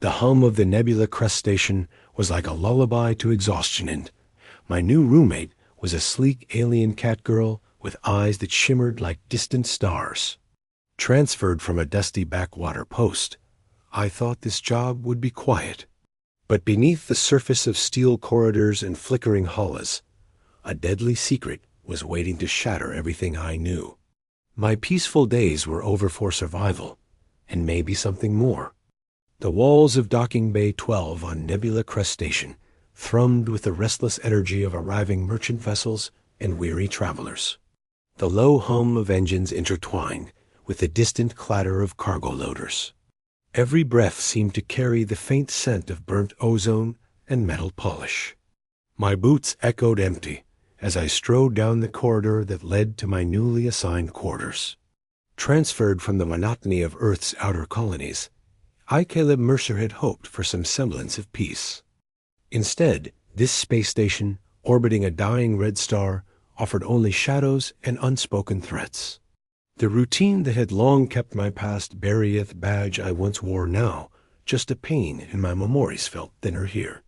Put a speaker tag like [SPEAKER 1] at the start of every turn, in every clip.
[SPEAKER 1] The hum of the Nebula Crest Station was like a lullaby to exhaustion, and my new roommate was a sleek alien cat girl with eyes that shimmered like distant stars. Transferred from a dusty backwater post, I thought this job would be quiet. But beneath the surface of steel corridors and flickering hollows, a deadly secret was waiting to shatter everything I knew. My peaceful days were over for survival, and maybe something more. The walls of Docking Bay 12 on Nebula Crest Station thrummed with the restless energy of arriving merchant vessels and weary travelers. The low hum of engines intertwined with the distant clatter of cargo loaders. Every breath seemed to carry the faint scent of burnt ozone and metal polish. My boots echoed empty as I strode down the corridor that led to my newly assigned quarters. Transferred from the monotony of Earth's outer colonies, Kaeli Mercer had hoped for some semblance of peace. Instead, this space station, orbiting a dying red star, offered only shadows and unspoken threats. The routine that had long kept my past Bariath badge I once wore now, just a pain in my memories, felt thinner here.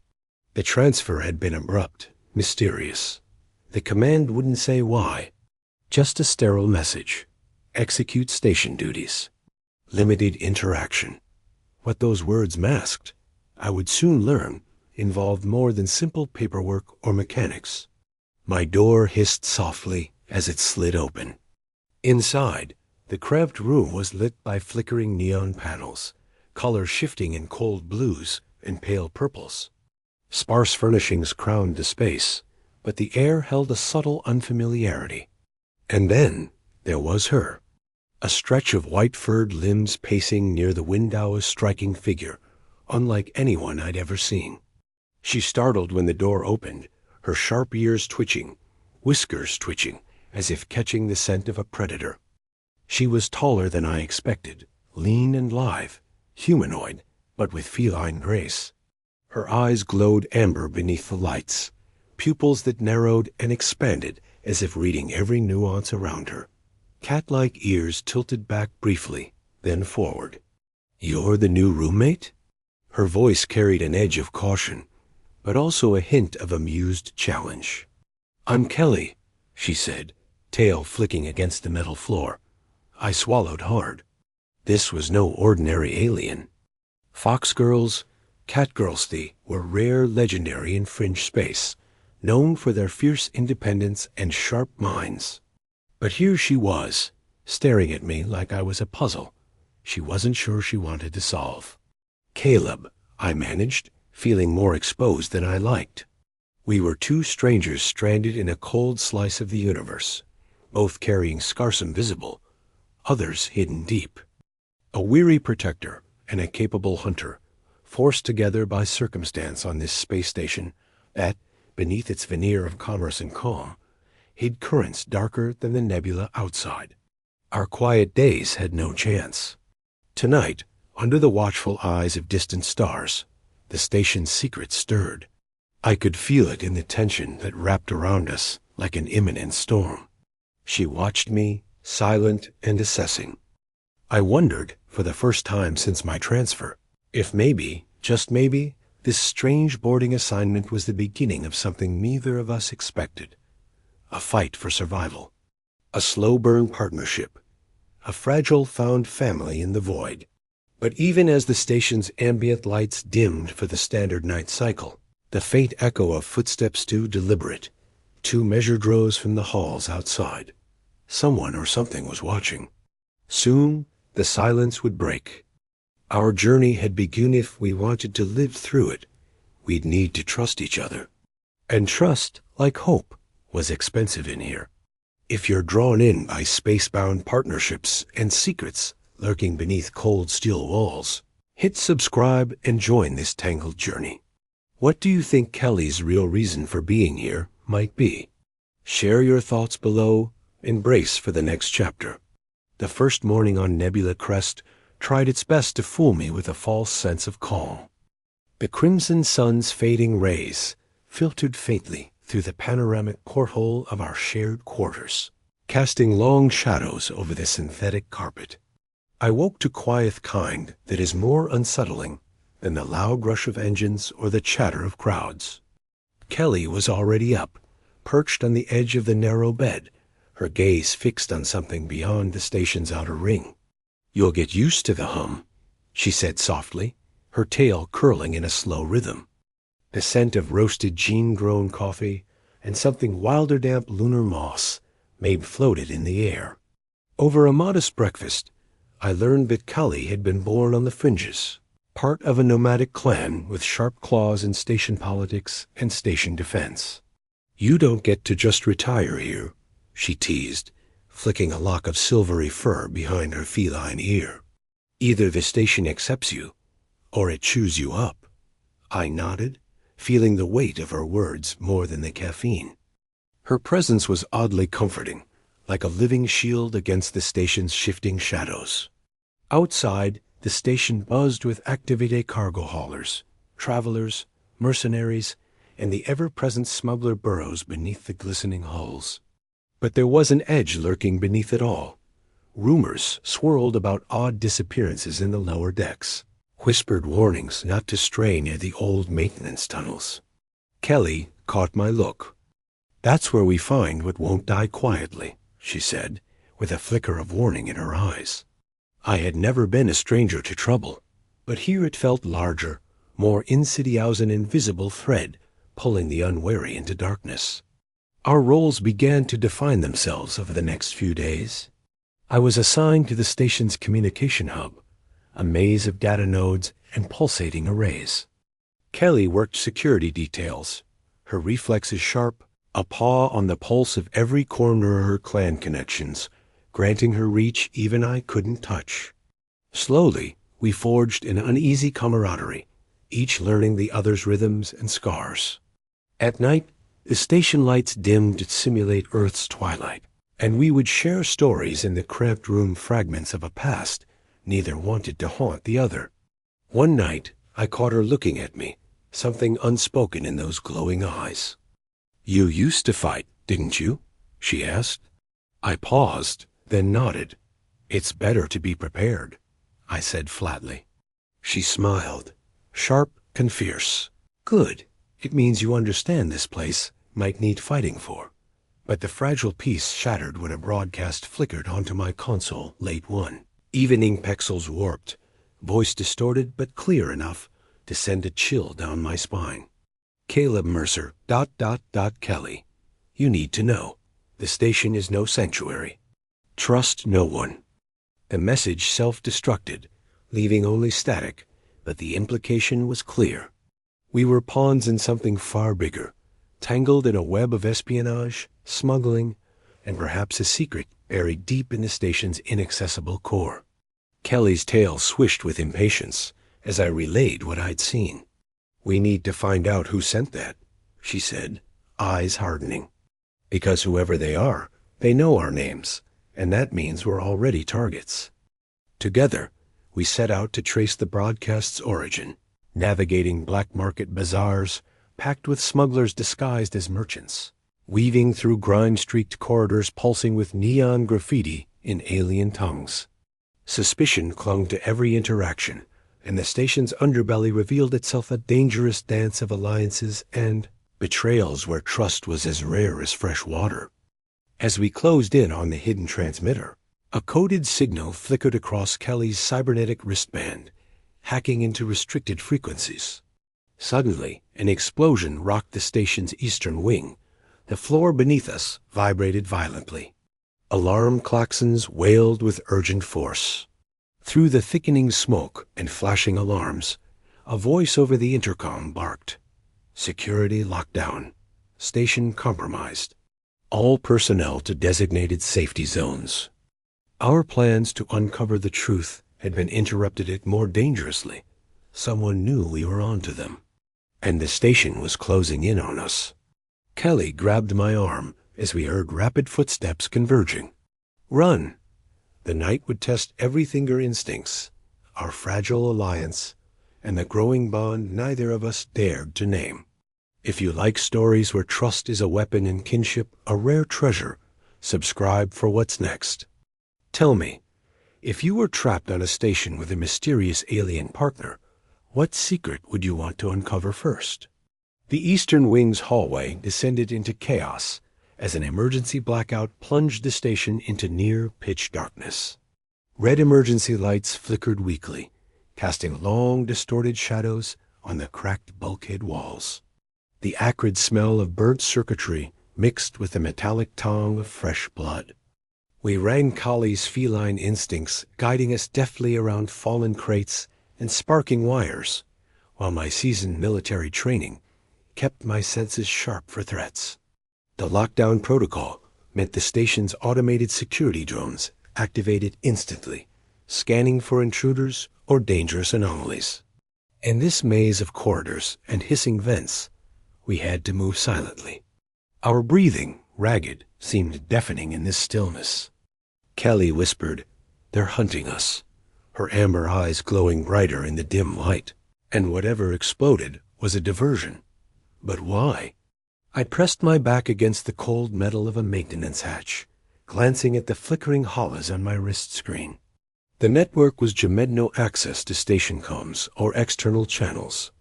[SPEAKER 1] The transfer had been abrupt, mysterious. The command wouldn't say why. Just a sterile message. Execute station duties. Limited interaction. What those words masked, I would soon learn, involved more than simple paperwork or mechanics. My door hissed softly as it slid open. Inside, the cramped room was lit by flickering neon panels, colors shifting in cold blues and pale purples. Sparse furnishings crowned the space, but the air held a subtle unfamiliarity. And then there was her, a stretch of white-furred limbs pacing near the window's striking figure, unlike anyone I'd ever seen. She startled when the door opened, her sharp ears twitching, whiskers twitching, as if catching the scent of a predator. She was taller than I expected, lean and lithe, humanoid, but with feline grace. Her eyes glowed amber beneath the lights, pupils that narrowed and expanded as if reading every nuance around her. Cat-like ears tilted back briefly, then forward. "You're the new roommate?" Her voice carried an edge of caution, but also a hint of amused challenge. "I'm Kaeli," she said, tail flicking against the metal floor. I swallowed hard. This was no ordinary alien. Fox girls, catgirlsty were rare, legendary in fringe space, known for their fierce independence and sharp minds. But here she was, staring at me like I was a puzzle she wasn't sure she wanted to solve. "Caleb," I managed, feeling more exposed than I liked. We were two strangers stranded in a cold slice of the universe, both carrying scars invisible, others hidden deep. A weary protector and a capable hunter, forced together by circumstance on this space station that, beneath its veneer of commerce and calm, hid currents darker than the nebula outside. Our quiet days had no chance. Tonight, under the watchful eyes of distant stars, the station's secret stirred. I could feel it in the tension that wrapped around us like an imminent storm. She watched me, silent and assessing. I wondered, for the first time since my transfer, if maybe, just maybe, this strange boarding assignment was the beginning of something neither of us expected. A fight for survival. A slow-burn partnership. A fragile found family in the void. But even as the station's ambient lights dimmed for the standard night cycle, the faint echo of footsteps too deliberate, too measured rose from the halls outside. Someone or something was watching. Soon, the silence would break. Our journey had begun. If we wanted to live through it, we'd need to trust each other. And trust, like hope, was expensive in here. If you're drawn in by space-bound partnerships and secrets lurking beneath cold steel walls, hit subscribe and join this tangled journey. What do you think Kelly's real reason for being here might be? Share your thoughts below and brace for the next chapter. The first morning on Nebula Crest tried its best to fool me with a false sense of calm. The crimson sun's fading rays filtered faintly through the panoramic porthole of our shared quarters, casting long shadows over the synthetic carpet. I woke to quiet kind that is more unsettling than the loud rush of engines or the chatter of crowds. Kaeli was already up, perched on the edge of the narrow bed, her gaze fixed on something beyond the station's outer ring. "You'll get used to the hum," she said softly, her tail curling in a slow rhythm. The scent of roasted gene-grown coffee and something wilder damp lunar moss Mabe floated in the air. Over a modest breakfast, I learned that Kaeli had been born on the fringes, part of a nomadic clan with sharp claws in station politics and station defense. "You don't get to just retire here," she teased, flicking a lock of silvery fur behind her feline ear. "Either the station accepts you, or it chews you up." I nodded, feeling the weight of her words more than the caffeine. Her presence was oddly comforting, like a living shield against the station's shifting shadows. Outside, the station buzzed with activité cargo haulers, travelers, mercenaries, and the ever-present smuggler burrows beneath the glistening hulls. But there was an edge lurking beneath it all. Rumors swirled about odd disappearances in the lower decks, whispered warnings not to stray near the old maintenance tunnels. Kaeli caught my look. "That's where we find what won't die quietly," she said, with a flicker of warning in her eyes. I had never been a stranger to trouble, but here it felt larger, more insidious, an invisible thread pulling the unwary into darkness. Our roles began to define themselves over the next few days. I was assigned to the station's communication hub, a maze of data nodes and pulsating arrays. Kaeli worked security details, her reflexes sharp, a paw on the pulse of every corner of her clan connections, granting her reach even I couldn't touch. Slowly, we forged an uneasy camaraderie, each learning the other's rhythms and scars. At night, the station lights dimmed to simulate Earth's twilight, and we would share stories in the cramped room, fragments of a past neither wanted to haunt the other. One night, I caught her looking at me, something unspoken in those glowing eyes. "You used to fight, didn't you?" she asked. I paused, then nodded. "It's better to be prepared," I said flatly. She smiled, sharp and fierce. "Good. It means you understand this place might need fighting for." But the fragile peace shattered when a broadcast flickered onto my console late one. Evening pixels warped, voice distorted but clear enough to send a chill down my spine. "Caleb Mercer, Kaeli. You need to know. The station is no sanctuary. Trust no one." The message self-destructed, leaving only static, but the implication was clear. We were pawns in something far bigger, tangled in a web of espionage, smuggling, and perhaps a secret buried deep in the station's inaccessible core. Kelly's tail swished with impatience as I relayed what I'd seen. "We need to find out who sent that," she said, eyes hardening. "Because whoever they are, they know our names, and that means we're already targets." Together, we set out to trace the broadcast's origin, navigating black market bazaars packed with smugglers disguised as merchants, weaving through grime-streaked corridors pulsing with neon graffiti in alien tongues. Suspicion clung to every interaction, and the station's underbelly revealed itself a dangerous dance of alliances and betrayals where trust was as rare as fresh water. As we closed in on the hidden transmitter, a coded signal flickered across Kelly's cybernetic wristband, hacking into restricted frequencies. Suddenly, an explosion rocked the station's eastern wing. The floor beneath us vibrated violently. Alarm klaxons wailed with urgent force. Through the thickening smoke and flashing alarms, a voice over the intercom barked. "Security locked down. Station compromised. All personnel to designated safety zones." Our plans to uncover the truth had been interrupted yet more dangerously. Someone knew we were onto them, and the station was closing in on us. Kaeli grabbed my arm as we heard rapid footsteps converging. "Run!" The night would test everything, our instincts, our fragile alliance, and the growing bond neither of us dared to name. If you like stories where trust is a weapon and kinship a rare treasure, subscribe for what's next. Tell me, if you were trapped on a station with a mysterious alien partner, What secret would you want to uncover first? The Eastern Wing's hallway descended into chaos as an emergency blackout plunged the station into near-pitch darkness. Red emergency lights flickered weakly, casting long, distorted shadows on the cracked bulkhead walls. The acrid smell of burnt circuitry mixed with the metallic tang of fresh blood. We rang Kaeli's feline instincts, guiding us deftly around fallen crates and sparking wires, while my seasoned military training kept my senses sharp for threats. The lockdown protocol meant the station's automated security drones activated instantly, scanning for intruders or dangerous anomalies. In this maze of corridors and hissing vents, we had to move silently. Our breathing, ragged, seemed deafening in this stillness. Kaeli whispered, "They're hunting us," her amber eyes glowing brighter in the dim light. And whatever exploded was a diversion. But why? I pressed my back against the cold metal of a maintenance hatch, glancing at the flickering hollows on my wrist screen. The network was jammed no access to station comms or external channels.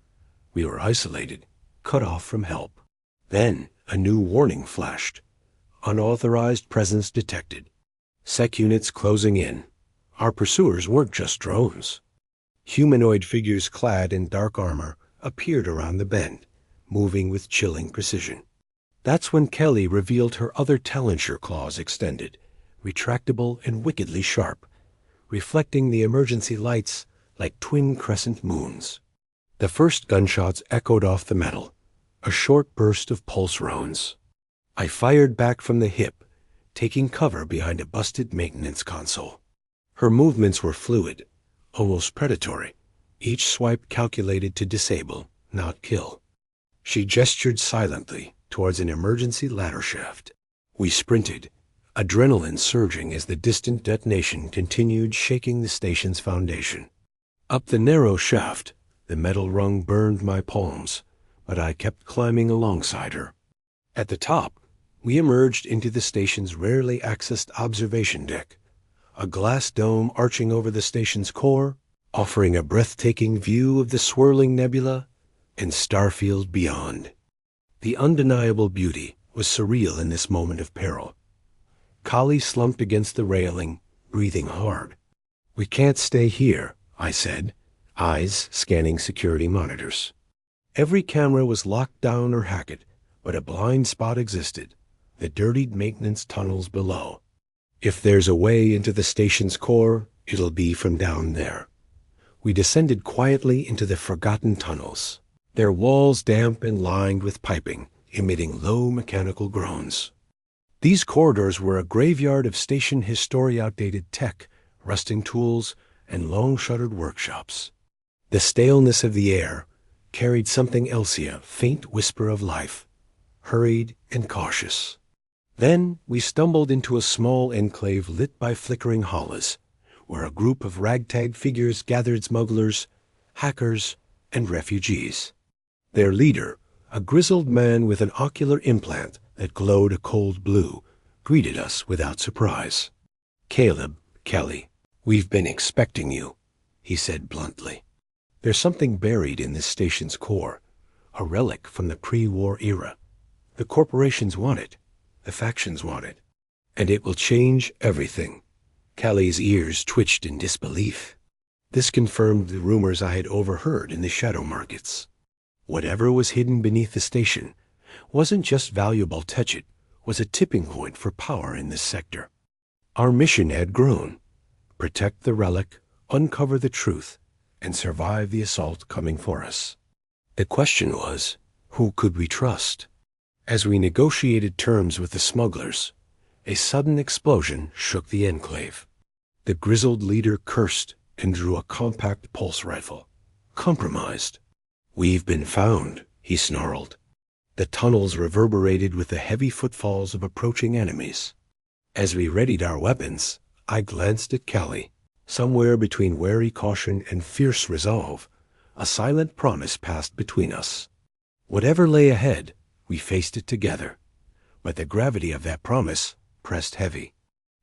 [SPEAKER 1] We were isolated, cut off from help. Then a new warning flashed. Unauthorized presence detected. Sec units closing in. Our pursuers weren't just drones. Humanoid figures clad in dark armor appeared around the bend, moving with chilling precision. That's when Kaeli revealed her other Talenture claws extended, retractable and wickedly sharp, reflecting the emergency lights like twin crescent moons. The first gunshots echoed off the metal, a short burst of pulse rounds. I fired back from the hip, taking cover behind a busted maintenance console. Her movements were fluid, almost predatory, each swipe calculated to disable, not kill. She gestured silently towards an emergency ladder shaft. We sprinted, adrenaline surging as the distant detonation continued shaking the station's foundation. Up the narrow shaft, the metal rung burned my palms, but I kept climbing alongside her. At the top, we emerged into the station's rarely accessed observation deck, a glass dome arching over the station's core, offering a breathtaking view of the swirling nebula and starfield beyond. The undeniable beauty was surreal in this moment of peril. Kaeli slumped against the railing, breathing hard. "We can't stay here," I said, eyes scanning security monitors. Every camera was locked down or hacked, but a blind spot existed, the dirtied maintenance tunnels below. "If there's a way into the station's core, it'll be from down there." We descended quietly into the forgotten tunnels, their walls damp and lined with piping, emitting low mechanical groans. These corridors were a graveyard of station history-outdated tech, rusting tools, and long-shuttered workshops. The staleness of the air carried something else, a faint whisper of life, hurried and cautious. Then we stumbled into a small enclave lit by flickering hollows, where a group of ragtag figures gathered smugglers, hackers, and refugees. Their leader, a grizzled man with an ocular implant that glowed a cold blue, greeted us without surprise. "Kaeli, we've been expecting you," he said bluntly. "There's something buried in this station's core, a relic from the pre-war era. The corporations want it, the factions want it, and it will change everything." Kaeli's ears twitched in disbelief. This confirmed the rumors I had overheard in the shadow markets. Whatever was hidden beneath the station wasn't just valuable tech, it was a tipping point for power in this sector. Our mission had grown: protect the relic, uncover the truth, and survive the assault coming for us. The question was, who could we trust? As we negotiated terms with the smugglers, a sudden explosion shook the enclave. The grizzled leader cursed and drew a compact pulse rifle. "Compromised." "We've been found," he snarled. The tunnels reverberated with the heavy footfalls of approaching enemies. As we readied our weapons, I glanced at Kaeli. Somewhere between wary caution and fierce resolve, a silent promise passed between us. Whatever lay ahead, we faced it together. But the gravity of that promise pressed heavy.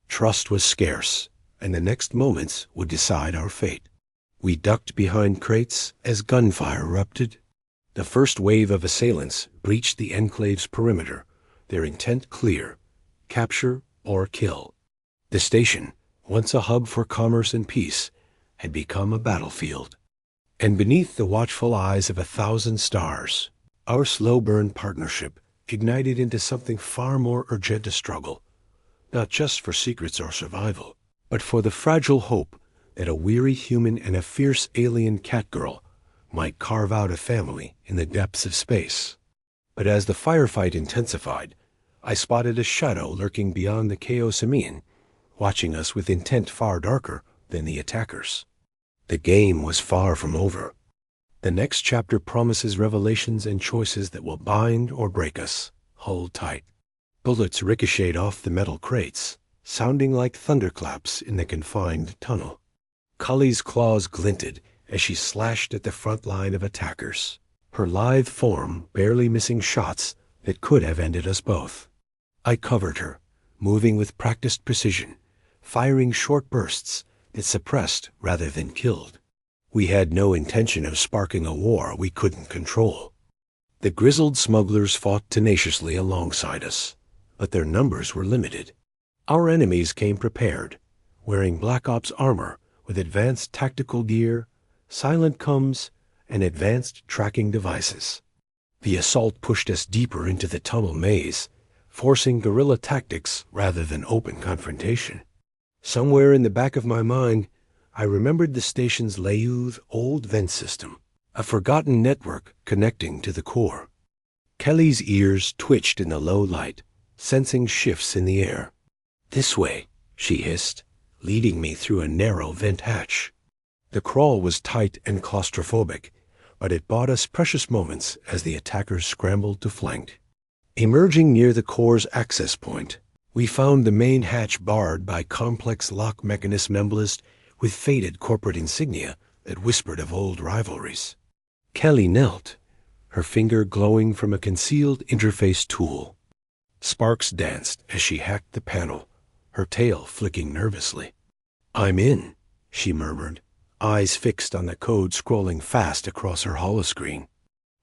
[SPEAKER 1] Trust was scarce, and the next moments would decide our fate. We ducked behind crates as gunfire erupted. The first wave of assailants breached the enclave's perimeter, their intent clear: capture or kill. The station, once a hub for commerce and peace, had become a battlefield. And beneath the watchful eyes of 1,000 stars, our slow-burn partnership ignited into something far more urgent a struggle, not just for secrets or survival, but for the fragile hope that a weary human and a fierce alien catgirl might carve out a family in the depths of space. But as the firefight intensified, I spotted a shadow lurking beyond the Chaosamian, watching us with intent far darker than the attackers. The game was far from over. The next chapter promises revelations and choices that will bind or break us. Hold tight. Bullets ricocheted off the metal crates, sounding like thunderclaps in the confined tunnel. Kaeli's claws glinted as she slashed at the front line of attackers, her lithe form barely missing shots that could have ended us both. I covered her, moving with practiced precision, firing short bursts that suppressed rather than killed. We had no intention of sparking a war we couldn't control. The grizzled smugglers fought tenaciously alongside us, but their numbers were limited. Our enemies came prepared, wearing Black Ops armor with advanced tactical gear, silent comms, and advanced tracking devices. The assault pushed us deeper into the tunnel maze, forcing guerrilla tactics rather than open confrontation. Somewhere in the back of my mind, I remembered the station's Layuth old vent system, a forgotten network connecting to the core. Kaeli's ears twitched in the low light, sensing shifts in the air. "This way," she hissed, leading me through a narrow vent hatch. The crawl was tight and claustrophobic, but it bought us precious moments as the attackers scrambled to flank. Emerging near the core's access point, we found the main hatch barred by complex lock mechanism emblems with faded corporate insignia that whispered of old rivalries. Kaeli knelt, her finger glowing from a concealed interface tool. Sparks danced as she hacked the panel, her tail flicking nervously. "I'm in," she murmured, eyes fixed on the code scrolling fast across her holoscreen.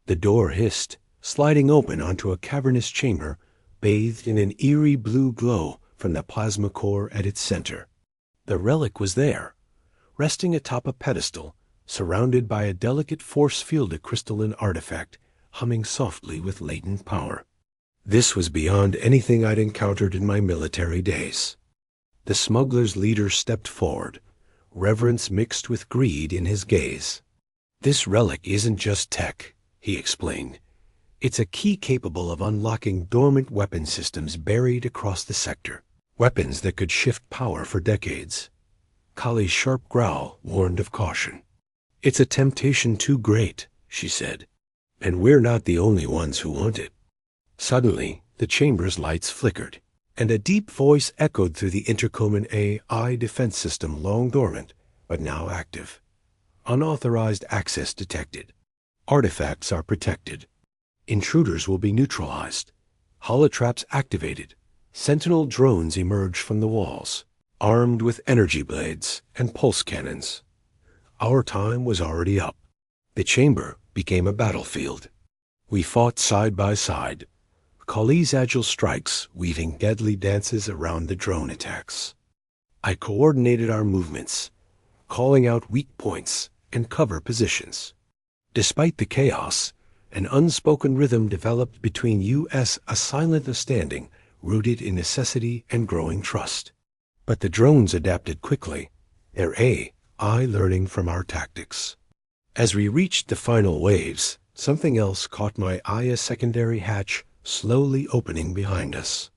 [SPEAKER 1] The door hissed, sliding open onto a cavernous chamber bathed in an eerie blue glow from the plasma core at its center. The relic was there, resting atop a pedestal, surrounded by a delicate force-fielded crystalline artifact humming softly with latent power. This was beyond anything I'd encountered in my military days. The smuggler's leader stepped forward, reverence mixed with greed in his gaze. "This relic isn't just tech," he explained. "It's a key capable of unlocking dormant weapon systems buried across the sector, weapons that could shift power for decades." Kaeli's sharp growl warned of caution. "It's a temptation too great," she said, "and we're not the only ones who want it." Suddenly, the chamber's lights flickered, and a deep voice echoed through the intercommon AI defense system, long dormant, but now active. "Unauthorized access detected. Artifacts are protected. Intruders will be neutralized. Holotraps activated. Sentinel drones emerge from the walls, armed with energy blades and pulse cannons." Our time was already up. The chamber became a battlefield. We fought side by side, Kaeli's agile strikes weaving deadly dances around the drone attacks. I coordinated our movements, calling out weak points and cover positions. Despite the chaos, an unspoken rhythm developed between us, a silent understanding rooted in necessity and growing trust. But the drones adapted quickly, their AI learning from our tactics. As we reached the final waves, something else caught my eye: a secondary hatch slowly opening behind us.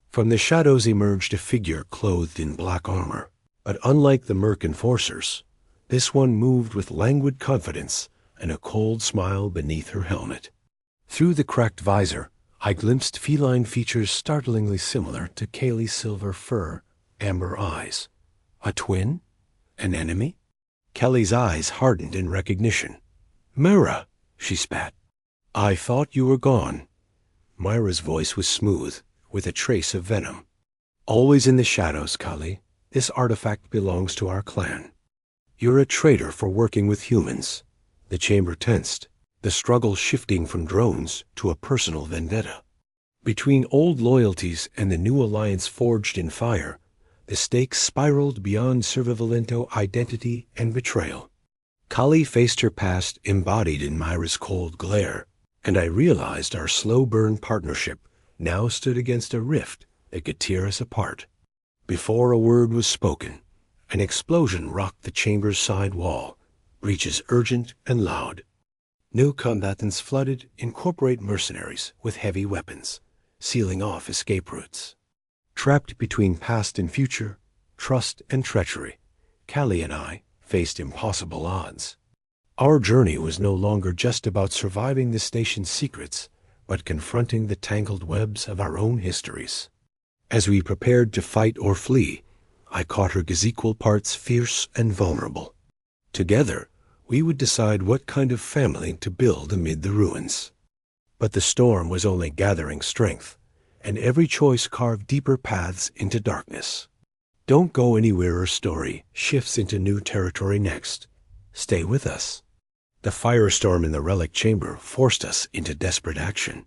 [SPEAKER 1] From the shadows emerged a figure clothed in black armor, but unlike the Merc enforcers, this one moved with languid confidence and a cold smile beneath her helmet. Through the cracked visor, I glimpsed feline features startlingly similar to Kaeli's silver fur, amber eyes. A twin? An enemy? Kelly's eyes hardened in recognition. "Myra," she spat. "I thought you were gone." Myra's voice was smooth, with a trace of venom. "Always in the shadows, Kaeli. This artifact belongs to our clan." You're a traitor for working with humans. The chamber tensed, the struggle shifting from drones to a personal vendetta. Between old loyalties and the new alliance forged in fire, the stakes spiraled beyond Survivalento identity and betrayal. Kaeli faced her past embodied in Myra's cold glare, and I realized our slow-burn partnership now stood against a rift that could tear us apart. Before a word was spoken, an explosion rocked the chamber's side wall, breaches urgent and loud. New combatants flooded, incorporate mercenaries with heavy weapons, sealing off escape routes. Trapped between past and future, trust and treachery, Kaeli and I faced impossible odds. Our journey was no longer just about surviving the station's secrets, but confronting the tangled webs of our own histories. As we prepared to fight or flee, I caught her equal parts fierce and vulnerable. Together, we would decide what kind of family to build amid the ruins. But the storm was only gathering strength, and every choice carved deeper paths into darkness. Don't go anywhere. Our story shifts into new territory next. Stay with us. The firestorm in the relic chamber forced us into desperate action.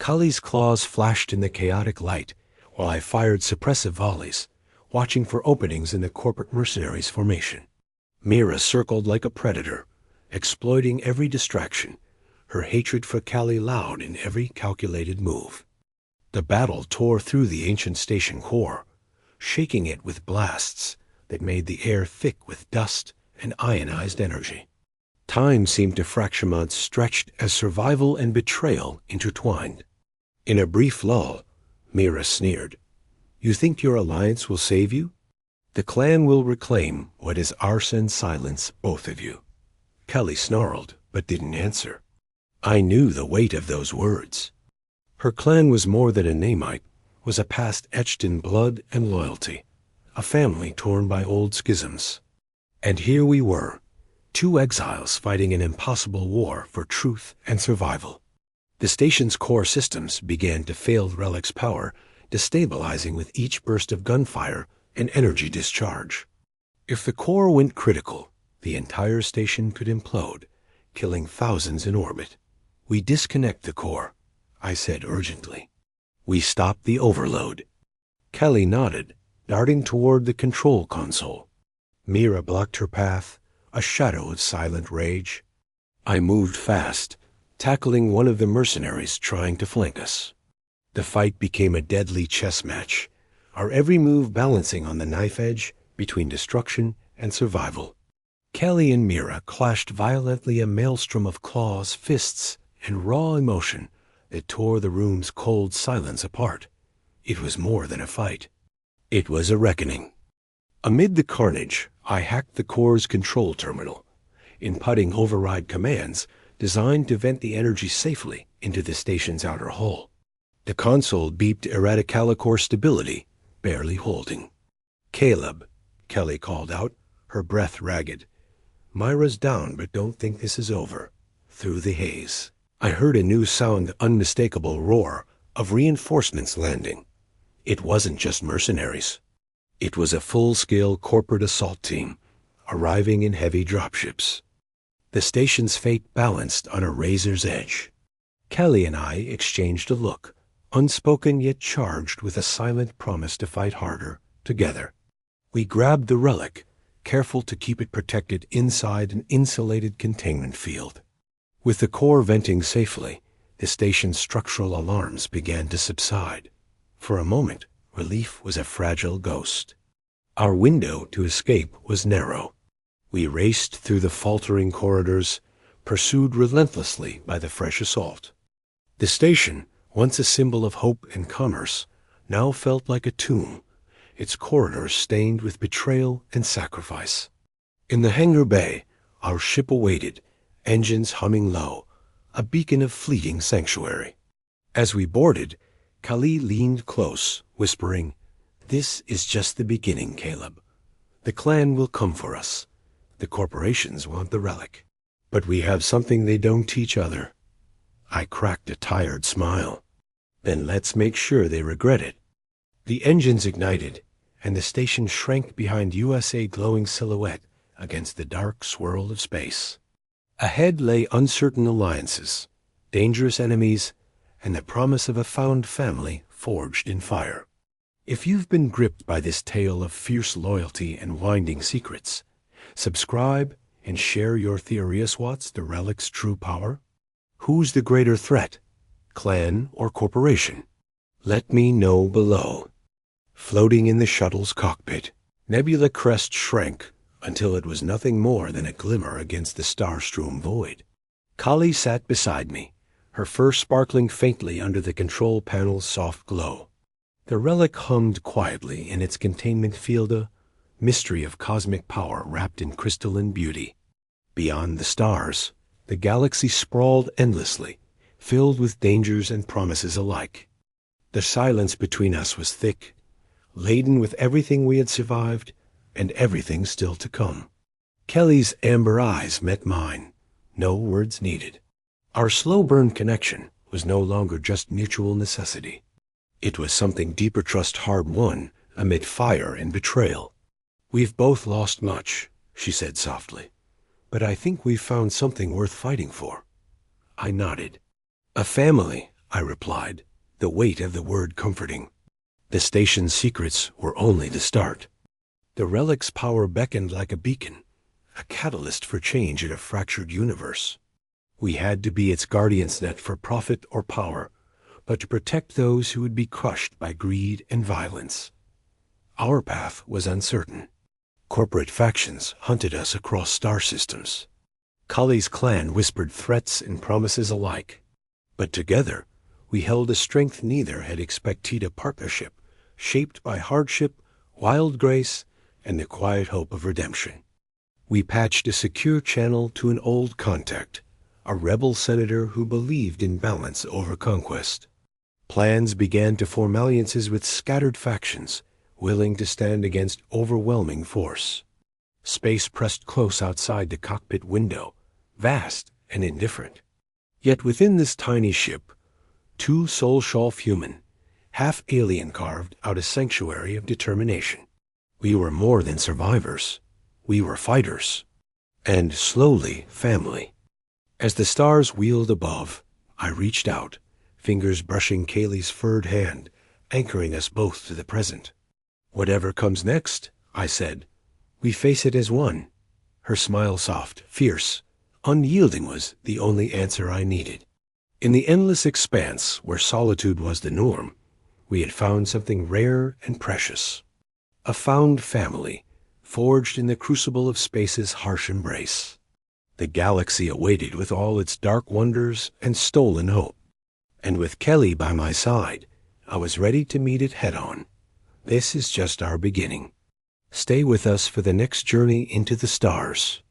[SPEAKER 1] Kaeli's claws flashed in the chaotic light, while I fired suppressive volleys, watching for openings in the corporate mercenaries' formation. Mira circled like a predator, exploiting every distraction, her hatred for Kaeli loud in every calculated move. The battle tore through the ancient station core, shaking it with blasts that made the air thick with dust and ionized energy. Time seemed to fracture months stretched as survival and betrayal intertwined. In a brief lull, Mira sneered. You think your alliance will save you? The clan will reclaim what is ours and silence both of you. Kaeli snarled, but didn't answer. I knew the weight of those words. Her clan was more than a namite, was a past etched in blood and loyalty, a family torn by old schisms. And here we were, two exiles fighting an impossible war for truth and survival. The station's core systems began to fail Relic's power, destabilizing with each burst of gunfire and energy discharge. If the core went critical, the entire station could implode, killing thousands in orbit. We disconnect the core, I said urgently. We stop the overload. Kaeli nodded, darting toward the control console. Mira blocked her path, a shadow of silent rage. I moved fast, tackling one of the mercenaries trying to flank us. The fight became a deadly chess match, our every move balancing on the knife edge between destruction and survival. Kaeli and Mira clashed violently, a maelstrom of claws, fists, and raw emotion that tore the room's cold silence apart. It was more than a fight. It was a reckoning. Amid the carnage, I hacked the core's control terminal, inputting override commands designed to vent the energy safely into the station's outer hull. The console beeped erratically core stability, barely holding. Caleb, Kaeli called out, her breath ragged. Myra's down, but don't think this is over. Through the haze, I heard a new sound, unmistakable roar of reinforcements landing. It wasn't just mercenaries. It was a full-scale corporate assault team, arriving in heavy dropships. The station's fate balanced on a razor's edge. Kaeli and I exchanged a look, unspoken yet charged with a silent promise to fight harder, together. We grabbed the relic, careful to keep it protected inside an insulated containment field. With the core venting safely, the station's structural alarms began to subside. For a moment, relief was a fragile ghost. Our window to escape was narrow. We raced through the faltering corridors, pursued relentlessly by the fresh assault. The station, once a symbol of hope and commerce, now felt like a tomb, its corridors stained with betrayal and sacrifice. In the hangar bay, our ship awaited, engines humming low, a beacon of fleeting sanctuary. As we boarded, Kaeli leaned close, whispering, "This is just the beginning, Caleb. The clan will come for us. The corporations want the relic. But we have something they don't teach other." I cracked a tired smile. "Then let's make sure they regret it." The engines ignited, and the station shrank behind USA glowing silhouette against the dark swirl of space. Ahead lay uncertain alliances, dangerous enemies, and the promise of a found family forged in fire. If you've been gripped by this tale of fierce loyalty and winding secrets, subscribe and share your theory as what's the relic's true power? Who's the greater threat, clan or corporation? Let me know below. Floating in the shuttle's cockpit, Nebula Crest shrank until it was nothing more than a glimmer against the star-strewn void. Kaeli sat beside me, her fur sparkling faintly under the control panel's soft glow. The relic hummed quietly in its containment field, a mystery of cosmic power wrapped in crystalline beauty. Beyond the stars, the galaxy sprawled endlessly, filled with dangers and promises alike. The silence between us was thick, laden with everything we had survived and everything still to come. Kelly's amber eyes met mine, no words needed. Our slow-burn connection was no longer just mutual necessity. It was something deeper trust hard-won amid fire and betrayal. "We've both lost much," she said softly, "but I think we've found something worth fighting for." I nodded. "A family," I replied, the weight of the word comforting. The station's secrets were only the start. The relic's power beckoned like a beacon, a catalyst for change in a fractured universe. We had to be its guardians, not for profit or power, but to protect those who would be crushed by greed and violence. Our path was uncertain. Corporate factions hunted us across star systems. Kali's clan whispered threats and promises alike. But together, we held a strength neither had expected, a partnership shaped by hardship, wild grace, and the quiet hope of redemption. We patched a secure channel to an old contact, a rebel senator who believed in balance over conquest. Plans began to form alliances with scattered factions, willing to stand against overwhelming force. Space pressed close outside the cockpit window, vast and indifferent. Yet within this tiny ship, two soul-shelf human, half alien carved out a sanctuary of determination. We were more than survivors. We were fighters. And slowly, family. As the stars wheeled above, I reached out, fingers brushing Kaeli's furred hand, anchoring us both to the present. "Whatever comes next," I said, "we face it as one." Her smile, soft, fierce, unyielding, was the only answer I needed. In the endless expanse where solitude was the norm, we had found something rare and precious. A found family, forged in the crucible of space's harsh embrace. The galaxy awaited with all its dark wonders and stolen hope. And with Kaeli by my side, I was ready to meet it head-on. This is just our beginning. Stay with us for the next journey into the stars.